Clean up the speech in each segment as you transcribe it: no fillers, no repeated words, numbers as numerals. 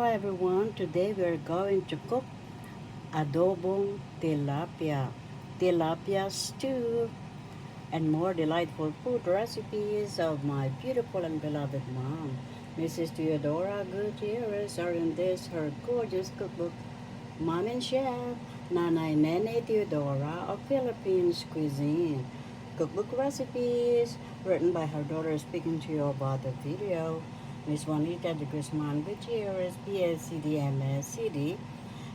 Hello everyone, today we're going to cook adobong tilapia stew, and more delightful food recipes of my beautiful and beloved mom, Mrs. Teodora Gutierrez, are in this her gorgeous cookbook, Mom and Chef Nanay Nene Teodora of Philippines Cuisine. Cookbook recipes written by her daughter, speaking to you about the video, Miss Juanita Gutierrez, BSED, MSED,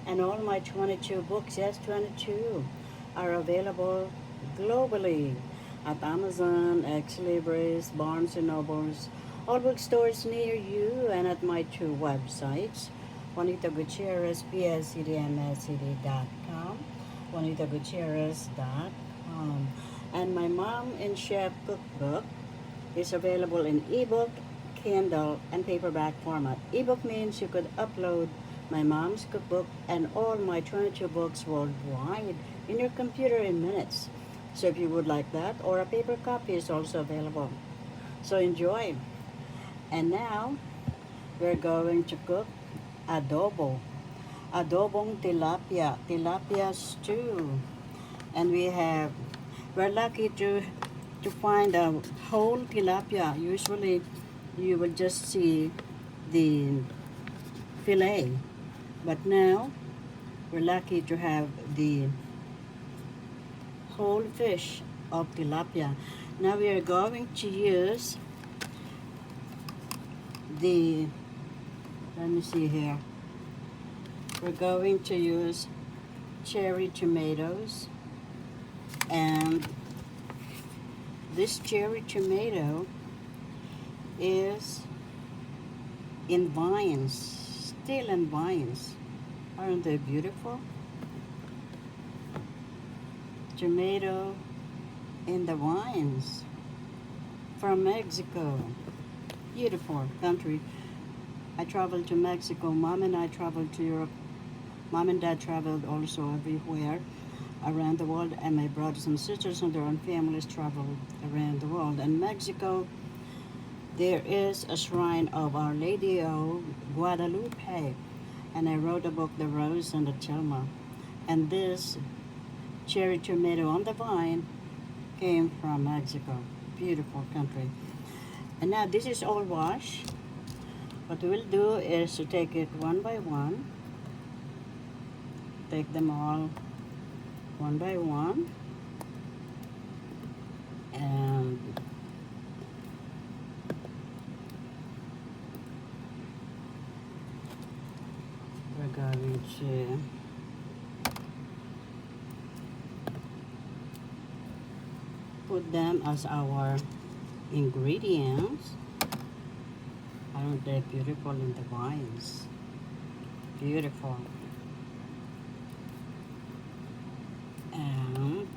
and all my 22 books, yes, 22, are available globally at Amazon, Ex Libris, Barnes& and Nobles, all bookstores near you, and at my two websites, Juanita Gutierrez, bscdmscd.com, juanitagutierrez.com. And my Mom and Chef cookbook is available in ebook, Kindle, and paperback format. Ebook means you could upload my mom's cookbook and all my 22 books worldwide in your computer in minutes. So if you would like that, or a paper copy is also available. So enjoy. And now, we're going to cook adobo. Adobong tilapia stew. And we're lucky to find a whole tilapia. Usually, you will just see the fillet, but now we're lucky to have the whole fish of tilapia. Now we are going to use the, let me see here, we're going to use cherry tomatoes, and this cherry tomato is in vines, still in vines. Aren't they beautiful? Tomato in the vines from Mexico. Beautiful country. I traveled to Mexico. Mom and I traveled to Europe. Mom and Dad traveled also everywhere around the world, and my brothers and sisters and their own families traveled around the world. And Mexico, there is a shrine of Our Lady of Guadalupe, and I wrote a book, The Rose and the Tilma. And this cherry tomato on the vine came from Mexico. Beautiful country. And now this is all washed. What we'll do is to take it one by one. Take them all one by one. And we're going to put them as our ingredients. Aren't they beautiful in the vines? Beautiful. And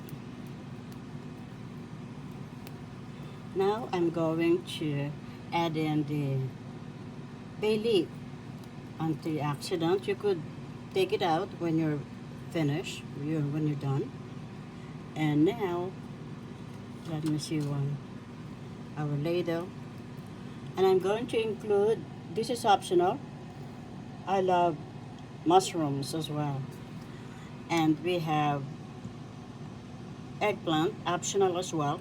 now I'm going to add in the bay leaf antioxidant. You could take it out when you're finished, when you're done. And now, let me see our ladle. And I'm going to include, this is optional, I love mushrooms as well. And we have eggplant, optional as well.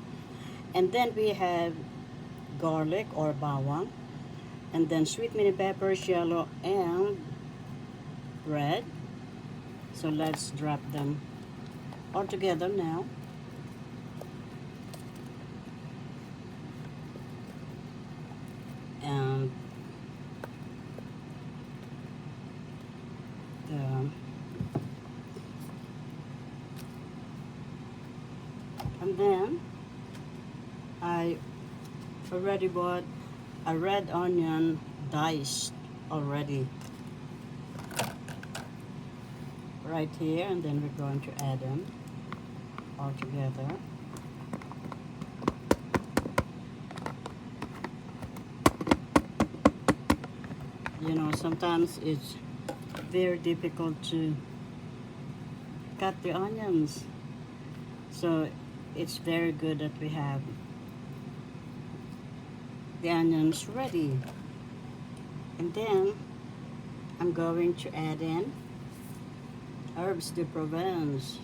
And then we have garlic or bawang. And then sweet mini peppers, yellow, and red. So let's drop them all together now. And then I already bought a red onion diced already right here, and then we're going to add them all together. You know, sometimes it's very difficult to cut the onions, so it's very good that we have the onions ready. And then I'm going to add in herbs de Provence.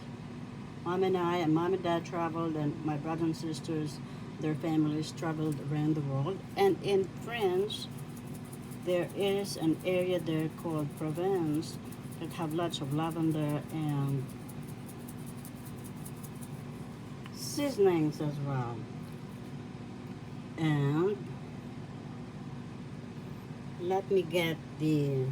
Mom and I and Mom and Dad traveled, and my brothers and sisters, their families traveled around the world. And in France, there is an area there called Provence that have lots of lavender and seasonings as well. And let me get the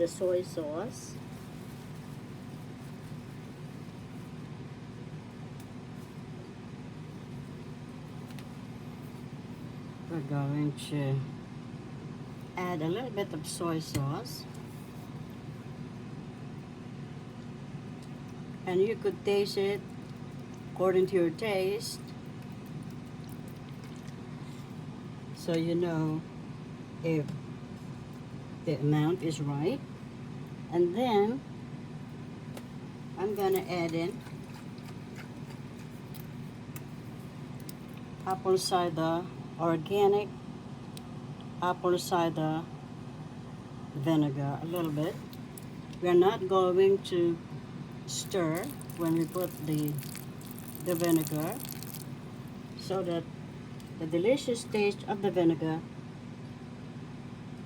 soy sauce. We're going to add a little bit of soy sauce. And you could taste it according to your taste, so you know if the amount is right. And then I'm gonna add in apple cider, organic apple cider vinegar, a little bit. We're not going to stir when we put the vinegar, so that the delicious taste of the vinegar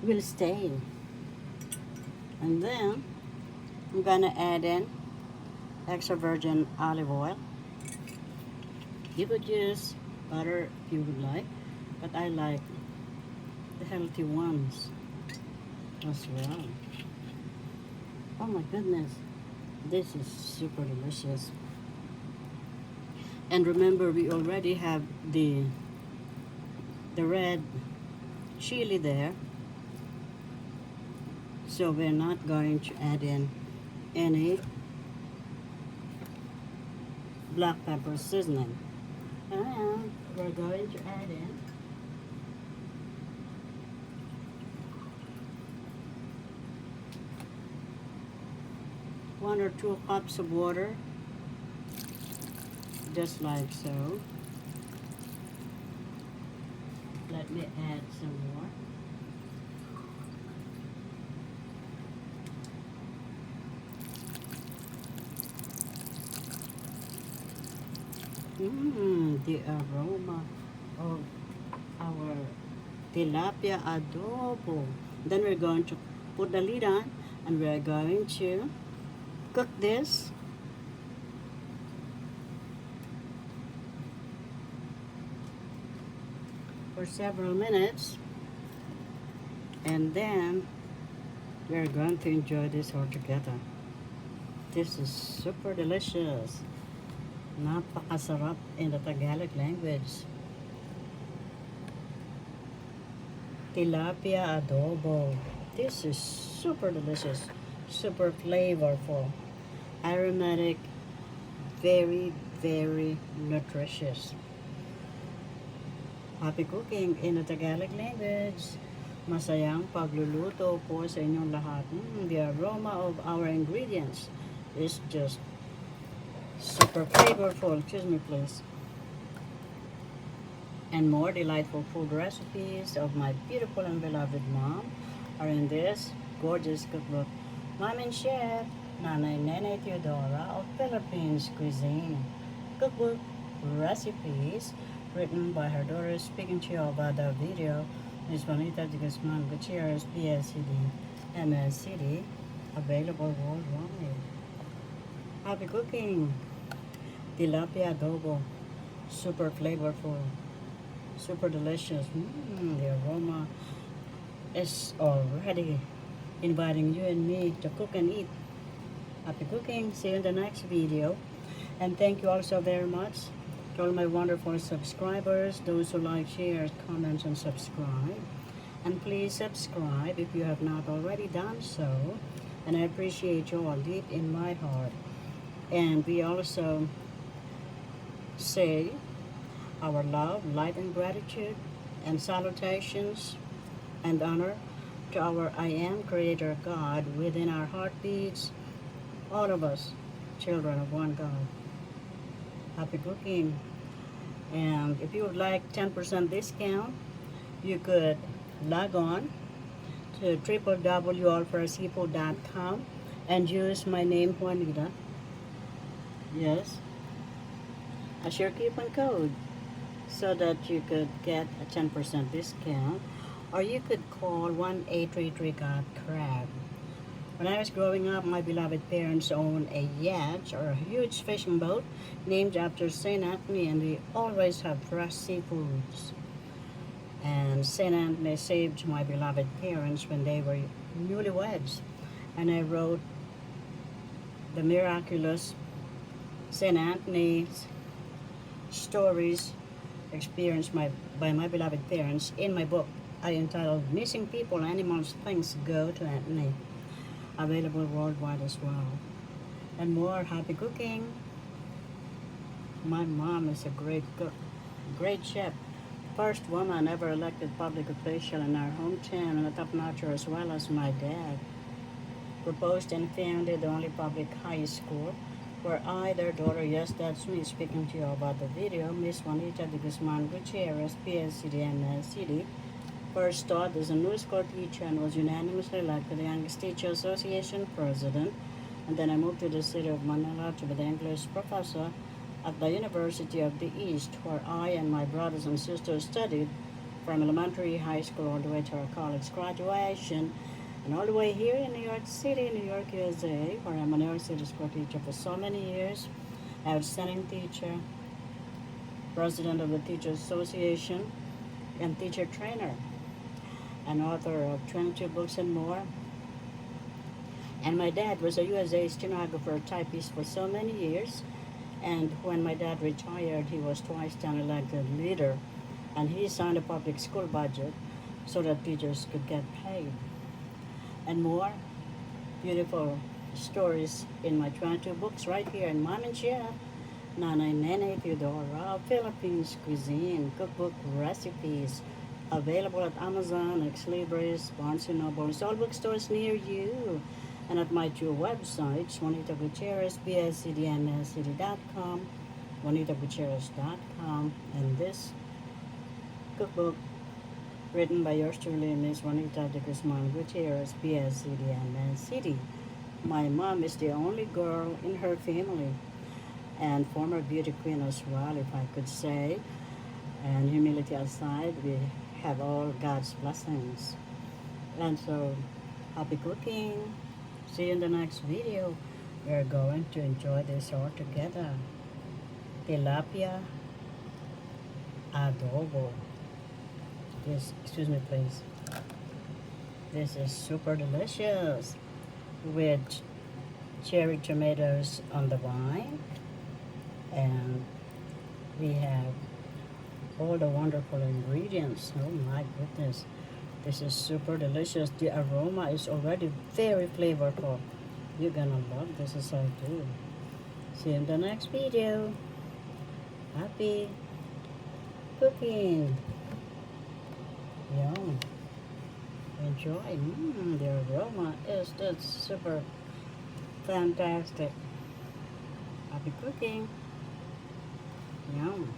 will stay. And then I'm gonna add in extra virgin olive oil. You could use butter if you would like, but I like the healthy ones as well. Oh my goodness, this is super delicious. And remember, we already have the red chili there, so we're not going to add in any black pepper seasoning. And we're going to add in one or 2 cups of water, just like so. Let me add some more. The aroma of our tilapia adobo. Then we're going to put the lid on, and we're going to cook this for several minutes, and then we're going to enjoy this all together. This is super delicious. Napakasarap in the Tagalog language. Tilapia adobo. This is super delicious, super flavorful, aromatic, very, very nutritious. Happy cooking in the Tagalog language. Masayang pagluluto po sa inyong lahat. The aroma of our ingredients is just super flavorful. Excuse me, please. And more delightful food recipes of my beautiful and beloved mom are in this gorgeous cookbook. Mom and Chef Nanay Nene Teodora of Philippines Cuisine. Cookbook recipes written by her daughter, speaking to you about the video is Juanita Gutierrez, BSED, MSED, available worldwide. Happy cooking! Tilapia adobo, super flavorful, super delicious. The aroma is already inviting you and me to cook and eat. Happy cooking! See you in the next video. And thank you all so very much to all my wonderful subscribers, those who like, share, comments, and subscribe. And please subscribe if you have not already done so. And I appreciate you all deep in my heart. And we also say our love, light, and gratitude, and salutations and honor to our I Am Creator God within our heartbeats, all of us, children of one God. Happy cooking. And if you would like 10% discount, you could log on to www.allforseafood.com and use my name Juanita, yes, as your coupon code so that you could get a 10% discount, or you could call 1-833-GOT-CRAB. When I was growing up, my beloved parents owned a yacht or a huge fishing boat named after St. Anthony, and we always have fresh seafoods. And St. Anthony saved my beloved parents when they were newlyweds. And I wrote the miraculous St. Anthony's stories experienced by my beloved parents in my book I entitled Missing People, Animals, Things Go to Anthony. Available worldwide as well. And more. Happy cooking. My mom is a great cook, great chef. First woman ever elected public official in our hometown, and a top-notcher as well as my dad. Proposed and founded the only public high school where I, their daughter, yes, that's me speaking to you about the video, Miss Juanita Gutierrez, BSED, MSED, first taught as a new school teacher and was unanimously elected the Youngest Teacher Association president. And then I moved to the city of Manila to be the English professor at the University of the East, where I and my brothers and sisters studied from elementary, high school, all the way to our college graduation, and all the way here in New York City, New York, USA, where I'm a New York City school teacher for so many years, outstanding teacher, president of the Teachers Association, and teacher trainer, and author of 22 books and more. And my dad was a USA stenographer, typist for so many years. And when my dad retired, he was twice time elected leader, and he signed a public school budget so that teachers could get paid. And more beautiful stories in my 22 books right here in Mom and Chef, Nanay Nene Teodora, Philippines Cuisine, Cookbook recipes, available at Amazon, Ex Libris, Barnes & Noble, all bookstores near you, and at my two websites, Juanita Gutierrez, BSED, JuanitaGutierrez.com, and this cookbook written by yours truly, Miss Juanita Gutierrez, BSED. My mom is the only girl in her family, and former beauty queen as well, if I could say. And humility aside, we have all God's blessings. And so, happy cooking. See you in the next video. We're going to enjoy this all together. Tilapia adobo. This, excuse me please. This is super delicious with cherry tomatoes on the vine. And we have all the wonderful ingredients. Oh my goodness. This is super delicious. The aroma is already very flavorful. You're gonna love this as I do. See you in the next video. Happy cooking. Yum. Enjoy. The aroma is just super fantastic. Happy cooking. Yum.